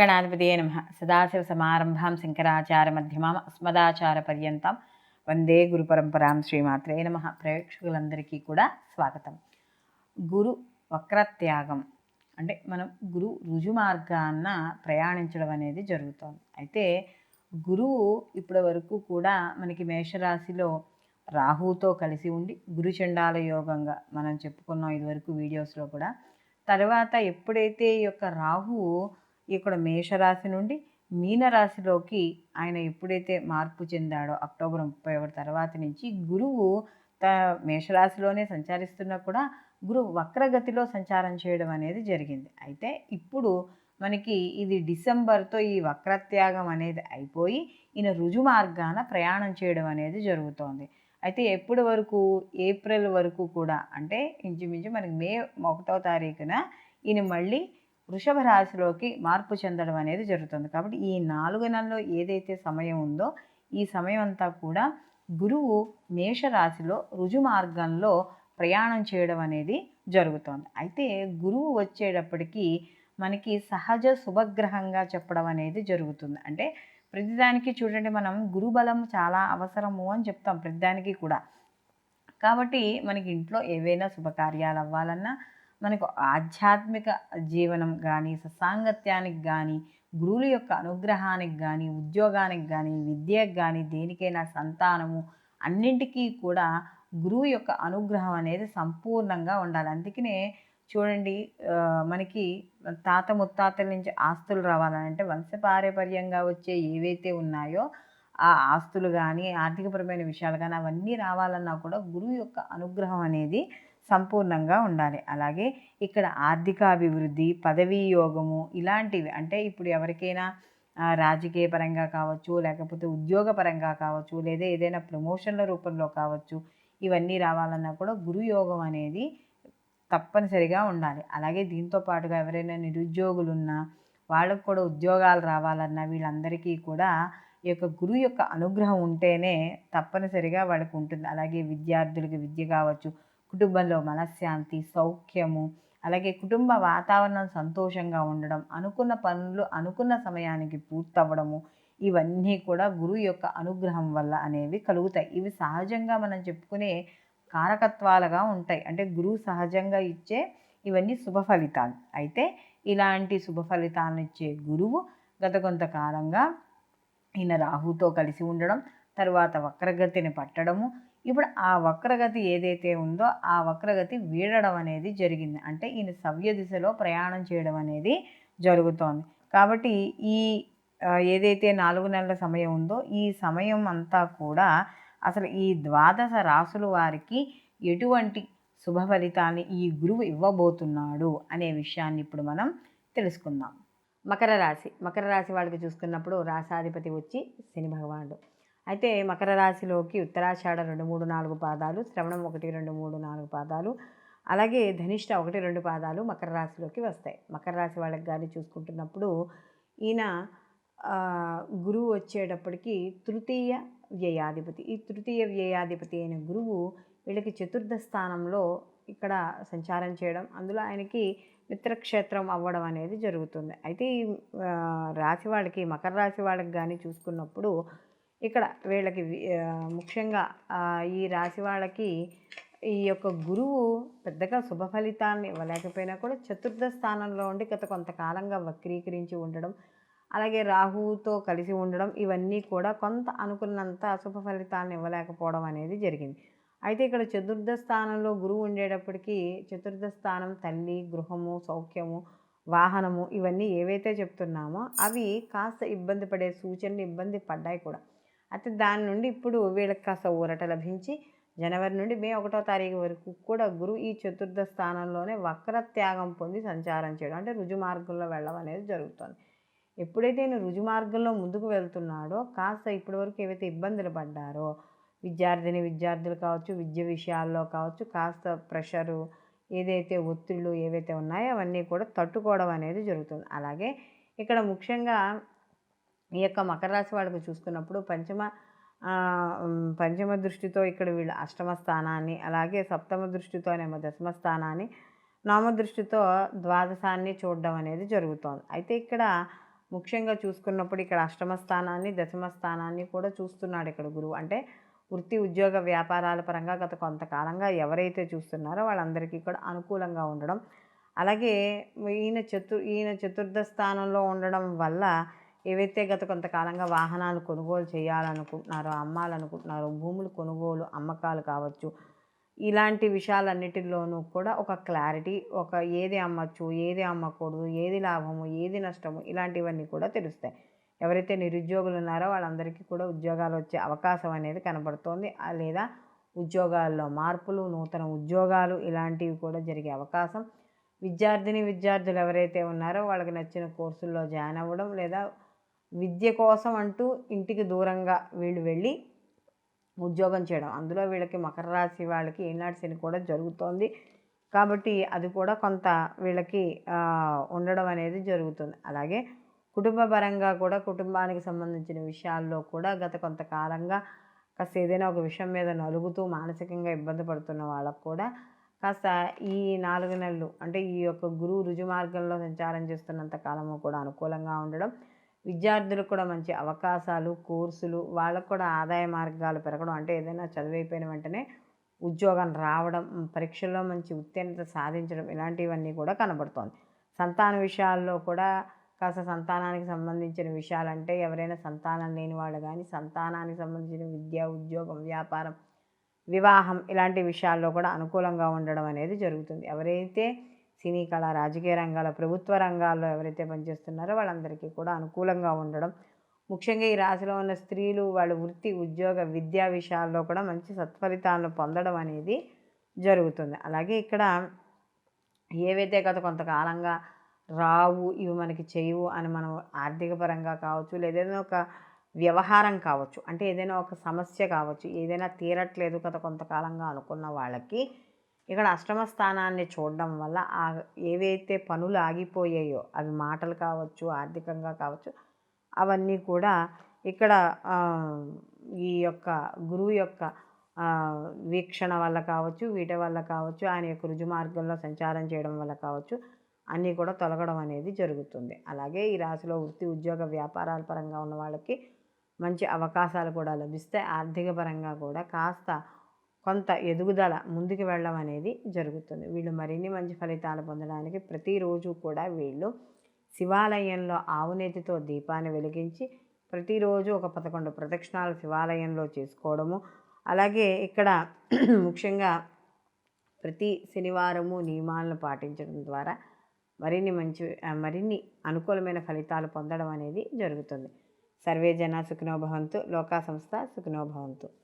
శ్రీమహాగణాధిపతయే నమః. సదాశివసమారంభాం శంకరాచార్యమధ్యమాం అస్మదాచార్యపర్యంతం వందే గురుపరంపరాం. శ్రీమాత్రే నమః. ప్రేక్షకులందరికీ కూడా స్వాగతం. గురు వక్రత్యాగం అంటే మనం గురు రుజు మార్గాన్న ప్రయాణించడం అనేది జరుగుతుంది. అయితే గురువు ఇప్పటి వరకు కూడా మనకి మేషరాశిలో రాహుతో కలిసి ఉండి గురుచండాల యోగంగా మనం చెప్పుకున్నాం ఇదివరకు వీడియోస్లో కూడా. తర్వాత ఎప్పుడైతే ఈ యొక్క రాహువు ఇక్కడ మేషరాశి నుండి మీనరాశిలోకి ఆయన ఎప్పుడైతే మార్పు చెందాడో అక్టోబర్ 31 తర్వాత నుంచి గురువు మేషరాశిలోనే సంచరిస్తున్నా కూడా గురువు వక్రగతిలో సంచారం చేయడం అనేది జరిగింది. అయితే ఇప్పుడు మనకి ఇది డిసెంబర్తో ఈ వక్రత్యాగం అనేది అయిపోయి ఈయన రుజు మార్గాన ప్రయాణం చేయడం అనేది జరుగుతోంది. అయితే ఎప్పటి వరకు ఏప్రిల్ వరకు కూడా అంటే ఇంచుమించు మనకి మే 1వ తారీఖున ఈయన మళ్ళీ వృషభ రాశిలోకి మార్పు చెందడం అనేది జరుగుతుంది. కాబట్టి ఈ 4 నెలల్లో ఏదైతే సమయం ఉందో ఈ సమయం అంతా కూడా గురువు మేషరాశిలో రుజు మార్గంలో ప్రయాణం చేయడం అనేది జరుగుతుంది. అయితే గురువు వచ్చేటప్పటికి మనకి సహజ శుభగ్రహంగా చెప్పడం అనేది జరుగుతుంది. అంటే ప్రతిదానికి చూడండి, మనం గురుబలం చాలా అవసరము అని చెప్తాం ప్రతిదానికి కూడా. కాబట్టి మనకి ఇంట్లో ఏవైనా శుభకార్యాలు అవ్వాలన్నా, మనకు ఆధ్యాత్మిక జీవనం కానీ, సత్సాంగత్యానికి కానీ, గురువుల యొక్క అనుగ్రహానికి కానీ, ఉద్యోగానికి కానీ, విద్యకు కానీ, దేనికైనా సంతానము అన్నింటికీ కూడా గురువు యొక్క అనుగ్రహం అనేది సంపూర్ణంగా ఉండాలి. అందుకనే చూడండి, మనకి తాత ముత్తాతల నుంచి ఆస్తులు రావాలంటే వంశపారంపర్యంగా వచ్చే ఏవైతే ఉన్నాయో ఆ ఆస్తులు కానీ, ఆర్థికపరమైన విషయాలు కానీ అవన్నీ రావాలన్నా కూడా గురువు యొక్క అనుగ్రహం అనేది సంపూర్ణంగా ఉండాలి. అలాగే ఇక్కడ ఆర్థికాభివృద్ధి, పదవీ యోగము ఇలాంటివి, అంటే ఇప్పుడు ఎవరికైనా రాజకీయ పరంగా కావచ్చు, లేకపోతే ఉద్యోగ పరంగా కావచ్చు, లేదా ఏదైనా ప్రమోషన్ల రూపంలో కావచ్చు, ఇవన్నీ రావాలన్నా కూడా గురు యోగం అనేది తప్పనిసరిగా ఉండాలి. అలాగే దీంతో పాటుగా ఎవరైనా నిరుద్యోగులున్నా వాళ్ళకు కూడా ఉద్యోగాలు రావాలన్నా వీళ్ళందరికీ కూడా ఈ యొక్క గురువు యొక్క అనుగ్రహం ఉంటేనే తప్పనిసరిగా వాళ్ళకు ఉంటుంది. అలాగే విద్యార్థులకి విద్య కావచ్చు, కుటుంబంలో మనశ్శాంతి, సౌఖ్యము, అలాగే కుటుంబ వాతావరణం సంతోషంగా ఉండడం, అనుకున్న పనులు అనుకున్న సమయానికి పూర్తవ్వడము, ఇవన్నీ కూడా గురువు యొక్క అనుగ్రహం వల్ల అనేవి కలుగుతాయి. ఇవి సహజంగా మనం చెప్పుకునే కారకత్వాలుగా ఉంటాయి. అంటే గురువు సహజంగా ఇచ్చే ఇవన్నీ శుభ ఫలితాలు. అయితే ఇలాంటి శుభ ఫలితాలను ఇచ్చే గురువు గత కొంతకాలంగా ఈయన రాహుతో కలిసి ఉండడం, తర్వాత వక్రగతిని పట్టడము, ఇప్పుడు ఆ వక్రగతి ఏదైతే ఉందో ఆ వక్రగతి వీడడం అనేది జరిగింది. అంటే ఈయన సవ్య దిశలో ప్రయాణం చేయడం అనేది జరుగుతోంది. కాబట్టి ఈ ఏదైతే 4 నెలల సమయం ఉందో ఈ సమయం అంతా కూడా అసలు ఈ 12 రాసుల వారికి ఎటువంటి శుభ ఫలితాన్ని ఈ గురువు ఇవ్వబోతున్నాడు అనే విషయాన్ని ఇప్పుడు మనం తెలుసుకుందాం. మకర రాశి వాళ్ళకి చూసుకున్నప్పుడు రాశాధిపతి వచ్చి శని భగవానుడు. అయితే మకర రాశిలోకి ఉత్తరాషాఢ 2, 3, 4 పాదాలు, శ్రవణం 1, 2, 3, 4 పాదాలు, అలాగే ధనిష్ట 1, 2 పాదాలు మకర రాశిలోకి వస్తాయి. మకర రాశి వాళ్ళకి కానీ చూసుకుంటున్నప్పుడు ఈయన గురువు వచ్చేటప్పటికి తృతీయ వ్యయాధిపతి. ఈ తృతీయ వ్యయాధిపతి అయిన గురువు వీళ్ళకి చతుర్థ స్థానంలో ఇక్కడ సంచారం చేయడం, అందులో ఆయనకి మిత్రక్షేత్రం అవ్వడం అనేది జరుగుతుంది. అయితే ఈ రాశి వాళ్ళకి, మకర రాశి వాళ్ళకి కానీ చూసుకున్నప్పుడు ఇక్కడ వీళ్ళకి ముఖ్యంగా ఈ రాశి వాళ్ళకి ఈ యొక్క గురువు పెద్దగా శుభ ఫలితాన్ని ఇవ్వలేకపోయినా కూడా చతుర్థ స్థానంలో ఉండి గత కొంతకాలంగా వక్రీకరించి ఉండడం, అలాగే రాహువుతో కలిసి ఉండడం, ఇవన్నీ కూడా కొంత అనుకున్నంత శుభ ఫలితాలను ఇవ్వలేకపోవడం అనేది జరిగింది. అయితే ఇక్కడ చతుర్థ స్థానంలో గురువు ఉండేటప్పటికీ చతుర్థ స్థానం తల్లి, గృహము, సౌఖ్యము, వాహనము ఇవన్నీ ఏవైతే చెప్తున్నామో అవి కాస్త ఇబ్బంది పడే సూచనలు ఇబ్బంది పడ్డాయి కూడా. అయితే దాని నుండి ఇప్పుడు వీళ్ళకి కాస్త ఊరట లభించి జనవరి నుండి మే 1వ తారీఖు వరకు కూడా గురువు ఈ చతుర్థ స్థానంలోనే వక్రత్యాగం పొంది సంచారం చేయడం, అంటే రుజు మార్గంలో వెళ్ళడం అనేది జరుగుతుంది. ఎప్పుడైతే నేను రుజు మార్గంలో ముందుకు వెళ్తున్నాడో కాస్త ఇప్పటివరకు ఏవైతే ఇబ్బందులు పడ్డారో విద్యార్థులు కావచ్చు, విద్య విషయాల్లో కావచ్చు, కాస్త ప్రెషరు ఏదైతే ఒత్తిళ్ళు ఏవైతే ఉన్నాయో అవన్నీ కూడా తట్టుకోవడం అనేది జరుగుతుంది. అలాగే ఇక్కడ ముఖ్యంగా ఈ యొక్క మకర రాశి వాళ్ళకి చూసుకున్నప్పుడు పంచమ దృష్టితో ఇక్కడ వీళ్ళు అష్టమ స్థానాన్ని, అలాగే సప్తమ దృష్టితోనేమో దశమ స్థానాన్ని, నవమ దృష్టితో ద్వాదశాన్ని చూడడం అనేది జరుగుతుంది. అయితే ఇక్కడ ముఖ్యంగా చూసుకున్నప్పుడు ఇక్కడ అష్టమ స్థానాన్ని, దశమ స్థానాన్ని కూడా చూస్తున్నాడు ఇక్కడ గురువు. అంటే వృత్తి, ఉద్యోగ, వ్యాపారాల పరంగా గత కొంతకాలంగా ఎవరైతే చూస్తున్నారో వాళ్ళందరికీ కూడా అనుకూలంగా ఉండడం. అలాగే ఈయన చతుర్థ స్థానంలో ఉండడం వల్ల ఏవైతే గత కొంతకాలంగా వాహనాలు కొనుగోలు చేయాలనుకుంటున్నారో, అమ్మాలనుకుంటున్నారో, భూములు కొనుగోలు, అమ్మకాలు కావచ్చు, ఇలాంటి విషయాలన్నిటిలోనూ కూడా ఒక క్లారిటీ, ఒక ఏది అమ్మచ్చు, ఏది అమ్మకూడదు, ఏది లాభము, ఏది నష్టము, ఇలాంటివన్నీ కూడా తెలుస్తాయి. ఎవరైతే నిరుద్యోగులు ఉన్నారో వాళ్ళందరికీ కూడా ఉద్యోగాలు వచ్చే అవకాశం అనేది కనబడుతోంది. లేదా ఉద్యోగాల్లో మార్పులు, నూతన ఉద్యోగాలు ఇలాంటివి కూడా జరిగే అవకాశం. విద్యార్థులు ఎవరైతే ఉన్నారో వాళ్ళకి నచ్చిన కోర్సుల్లో జాయిన్ అవ్వడం, లేదా విద్య కోసం అంటూ ఇంటికి దూరంగా వీళ్ళు వెళ్ళి ఉద్యోగం చేయడం. అందులో వీళ్ళకి మకర రాశి వాళ్ళకి ఏనాటి శని కూడా జరుగుతోంది కాబట్టి అది కూడా కొంత వీళ్ళకి ఉండడం అనేది జరుగుతుంది. అలాగే కుటుంబ పరంగా కూడా కుటుంబానికి సంబంధించిన విషయాల్లో కూడా గత కొంతకాలంగా కాస్త ఏదైనా ఒక విషయం మీద నలుగుతూ మానసికంగా ఇబ్బంది పడుతున్న వాళ్ళకు కూడా కాస్త ఈ 4 నెలలు అంటే ఈ యొక్క గురువు రుజు మార్గంలో సంచారం చేస్తున్నంత కాలము కూడా అనుకూలంగా ఉండడం, విద్యార్థులకు కూడా మంచి అవకాశాలు, కోర్సులు, వాళ్ళకు కూడా ఆదాయ మార్గాలు పెరగడం. అంటే ఏదైనా చదువైపోయిన వెంటనే ఉద్యోగం రావడం, పరీక్షల్లో మంచి ఉత్తీర్ణత సాధించడం, ఇలాంటివన్నీ కూడా కనబడుతోంది. సంతాన విషయాల్లో కూడా కాస్త సంతానానికి సంబంధించిన విషయాలంటే ఎవరైనా సంతానం లేని వాళ్ళు కానీ, సంతానానికి సంబంధించిన విద్య, ఉద్యోగం, వ్యాపారం, వివాహం ఇలాంటి విషయాల్లో కూడా అనుకూలంగా ఉండడం అనేది జరుగుతుంది. ఎవరైతే సినీ కళ, రాజకీయ రంగాల్లో, ప్రభుత్వ రంగాల్లో ఎవరైతే పనిచేస్తున్నారో వాళ్ళందరికీ కూడా అనుకూలంగా ఉండడం. ముఖ్యంగా ఈ రాశిలో ఉన్న స్త్రీలు వాళ్ళ వృత్తి, ఉద్యోగ, విద్యా విషయాల్లో కూడా మంచి సత్ఫలితాలను పొందడం అనేది జరుగుతుంది. అలాగే ఇక్కడ ఏవైతే గత కొంతకాలంగా రావు, ఇవి మనకి చేయవు అని మనం ఆర్థిక పరంగా కావచ్చు, లేదైనా ఒక వ్యవహారం కావచ్చు, అంటే ఏదైనా ఒక సమస్య కావచ్చు, ఏదైనా తీరట్లేదు గత కొంతకాలంగా అనుకున్న వాళ్ళకి ఇక్కడ అష్టమ స్థానాన్ని చూడడం వల్ల ఏవైతే పనులు ఆగిపోయాయో అవి మాటలు కావచ్చు, ఆర్థికంగా కావచ్చు, అవన్నీ కూడా ఇక్కడ ఈ యొక్క గురువు యొక్క వీక్షణ వల్ల కావచ్చు, వీటి వల్ల కావచ్చు, ఆయన యొక్క రుజు మార్గంలో సంచారం చేయడం వల్ల కావచ్చు, అన్నీ కూడా తొలగడం అనేది జరుగుతుంది. అలాగే ఈ రాశిలో వృత్తి, ఉద్యోగ, వ్యాపారాల పరంగా ఉన్న వాళ్ళకి మంచి అవకాశాలు కూడా లభిస్తాయి. ఆర్థిక పరంగా కూడా కాస్త కొంత ఎదుగుదల, ముందుకు వెళ్ళడం అనేది జరుగుతుంది. వీళ్ళు మరిన్ని మంచి ఫలితాలు పొందడానికి ప్రతిరోజు కూడా వీళ్ళు శివాలయంలో ఆవునేతితో దీపాన్ని వెలిగించి ప్రతిరోజు ఒక 11 ప్రదక్షిణాలు శివాలయంలో చేసుకోవడము. అలాగే ఇక్కడ ముఖ్యంగా ప్రతి శనివారము నియమాలను పాటించడం ద్వారా మరిన్ని అనుకూలమైన ఫలితాలు పొందడం అనేది జరుగుతుంది. సర్వే జన సుఖినో భవంతు, లోకా సంస్థ సుఖినో భవంతు.